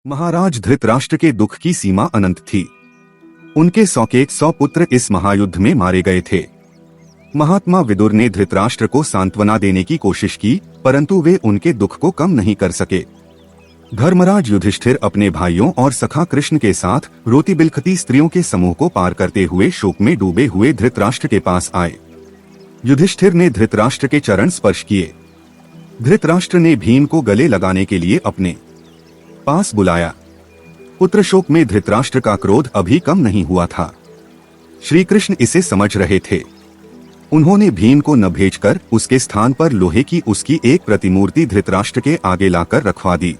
महाराज धृतराष्ट्र के दुख की सीमा अनंत थी। उनके 100 के 100 पुत्र इस महायुद्ध में मारे गए थे। महात्मा विदुर ने धृतराष्ट्र को सांत्वना देने की कोशिश की, परंतु वे उनके दुख को कम नहीं कर सके। धर्मराज युधिष्ठिर अपने भाइयों और सखा कृष्ण के साथ रोती बिलखती स्त्रियों के समूह को पार करते हुए शोक में डूबे हुए धृतराष्ट्र के पास आए। युधिष्ठिर ने धृतराष्ट्र के चरण स्पर्श किए। धृतराष्ट्र ने भीम को गले लगाने के लिए अपने पास बुलाया। पुत्र शोक में धृतराष्ट्र का क्रोध अभी कम नहीं हुआ था। श्री कृष्ण इसे समझ रहे थे। उन्होंने भीम को न भेजकर उसके स्थान पर लोहे की उसकी एक प्रतिमूर्ति धृतराष्ट्र के आगे लाकर रखवा दी।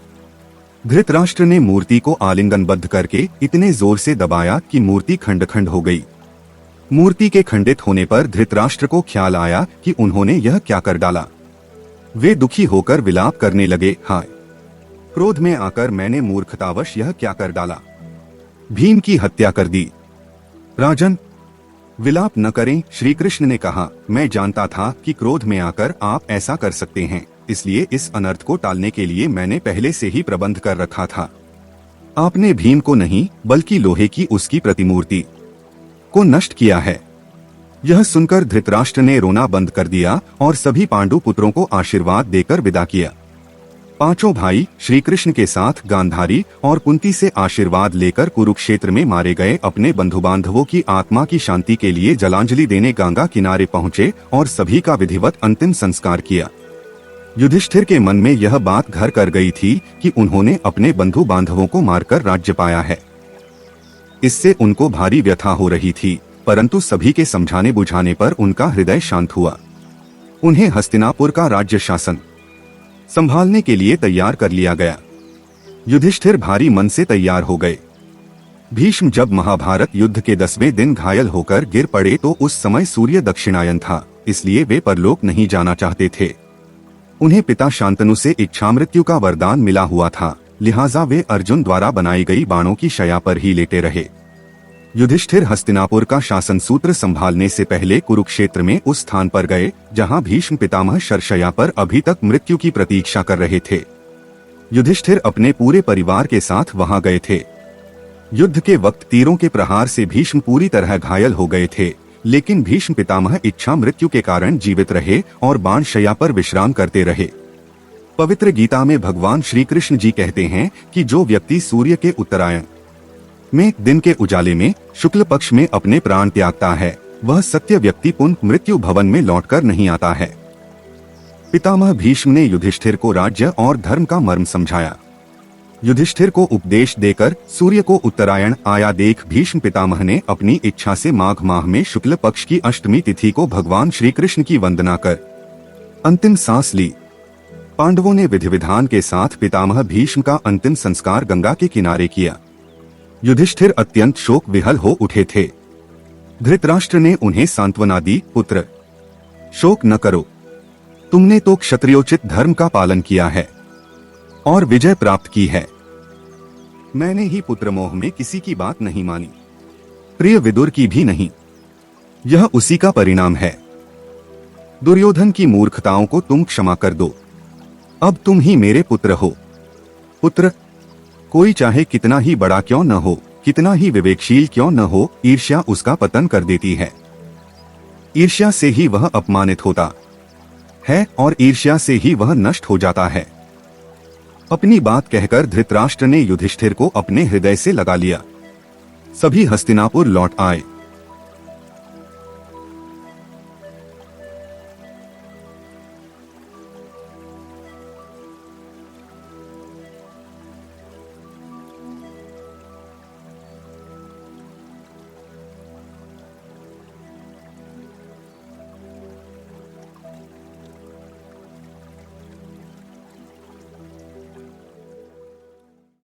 धृतराष्ट्र ने मूर्ति को आलिंगनबद्ध करके इतने जोर से दबाया कि मूर्ति खंड खंड हो गई। मूर्ति के खंडित होने पर धृतराष्ट्र को ख्याल आया कि उन्होंने यह क्या कर डाला। वे दुखी होकर विलाप करने लगे, हाय, क्रोध में आकर मैंने मूर्खतावश यह क्या कर डाला। भीम की हत्या कर दी। राजन, विलाप न करें, श्री कृष्ण ने कहा। मैं जानता था कि क्रोध में आकर आप ऐसा कर सकते हैं, इसलिए इस अनर्थ को टालने के लिए मैंने पहले से ही प्रबंध कर रखा था। आपने भीम को नहीं बल्कि लोहे की उसकी प्रतिमूर्ति को नष्ट किया है। यह सुनकर धृतराष्ट्र ने रोना बंद कर दिया और सभी पांडु पुत्रों को आशीर्वाद देकर विदा किया। पांचों भाई श्री कृष्ण के साथ गांधारी और कुंती से आशीर्वाद लेकर कुरुक्षेत्र में मारे गए अपने बंधु बांधवों की आत्मा की शांति के लिए जलांजलि देने गंगा किनारे पहुंचे और सभी का विधिवत अंतिम संस्कार किया। युधिष्ठिर के मन में यह बात घर कर गई थी कि उन्होंने अपने बंधु बांधवों को मारकर राज्य पाया है। इससे उनको भारी व्यथा हो रही थी, परंतु सभी के समझाने बुझाने पर उनका हृदय शांत हुआ। उन्हें हस्तिनापुर का राज्य शासन संभालने के लिए तैयार कर लिया गया। युधिष्ठिर भारी मन से तैयार हो गए। भीष्म जब महाभारत युद्ध के 10वें दिन घायल होकर गिर पड़े तो उस समय सूर्य दक्षिणायन था, इसलिए वे परलोक नहीं जाना चाहते थे। उन्हें पिता शांतनु से इच्छामृत्यु का वरदान मिला हुआ था, लिहाजा वे अर्जुन द्वारा बनाई गई बाणों की शैया पर ही लेटे रहे। युधिष्ठिर हस्तिनापुर का शासन सूत्र संभालने से पहले कुरुक्षेत्र में उस स्थान पर गए जहां भीष्म पितामह शरशैया पर अभी तक मृत्यु की प्रतीक्षा कर रहे थे। युधिष्ठिर अपने पूरे परिवार के साथ वहां गए थे। युद्ध के वक्त तीरों के प्रहार से भीष्म पूरी तरह घायल हो गए थे, लेकिन भीष्म पितामह इच्छा मृत्यु के कारण जीवित रहे और बाण शैया पर विश्राम करते रहे। पवित्र गीता में भगवान श्री कृष्ण जी कहते हैं कि जो व्यक्ति सूर्य के उत्तरायण में दिन के उजाले में शुक्ल पक्ष में अपने प्राण त्यागता है, वह सत्य व्यक्ति पुनः मृत्यु भवन में लौटकर नहीं आता है। पितामह भीष्म ने युधिष्ठिर को राज्य और धर्म का मर्म समझाया। युधिष्ठिर को उपदेश देकर सूर्य को उत्तरायण आया देख भीष्म पितामह ने अपनी इच्छा से माघ माह में शुक्ल पक्ष की अष्टमी तिथि को भगवान श्री कृष्ण की वंदना कर अंतिम सांस ली। पांडवों ने विधि विधान के साथ पितामह भीष्म का अंतिम संस्कार गंगा के किनारे किया। युधिष्ठिर अत्यंत शोक विहल हो उठे थे। धृतराष्ट्र ने उन्हें सांत्वना दी, पुत्र शोक न करो, तुमने तो क्षत्रियोचित धर्म का पालन किया है और विजय प्राप्त की है। मैंने ही पुत्र मोह में किसी की बात नहीं मानी, प्रिय विदुर की भी नहीं। यह उसी का परिणाम है। दुर्योधन की मूर्खताओं को तुम क्षमा कर दो। अब तुम ही मेरे पुत्र हो। पुत्र, कोई चाहे कितना ही बड़ा क्यों न हो, कितना ही विवेकशील क्यों न हो, ईर्ष्या उसका पतन कर देती है। ईर्ष्या से ही वह अपमानित होता है और ईर्ष्या से ही वह नष्ट हो जाता है। अपनी बात कहकर धृतराष्ट्र ने युधिष्ठिर को अपने हृदय से लगा लिया। सभी हस्तिनापुर लौट आए।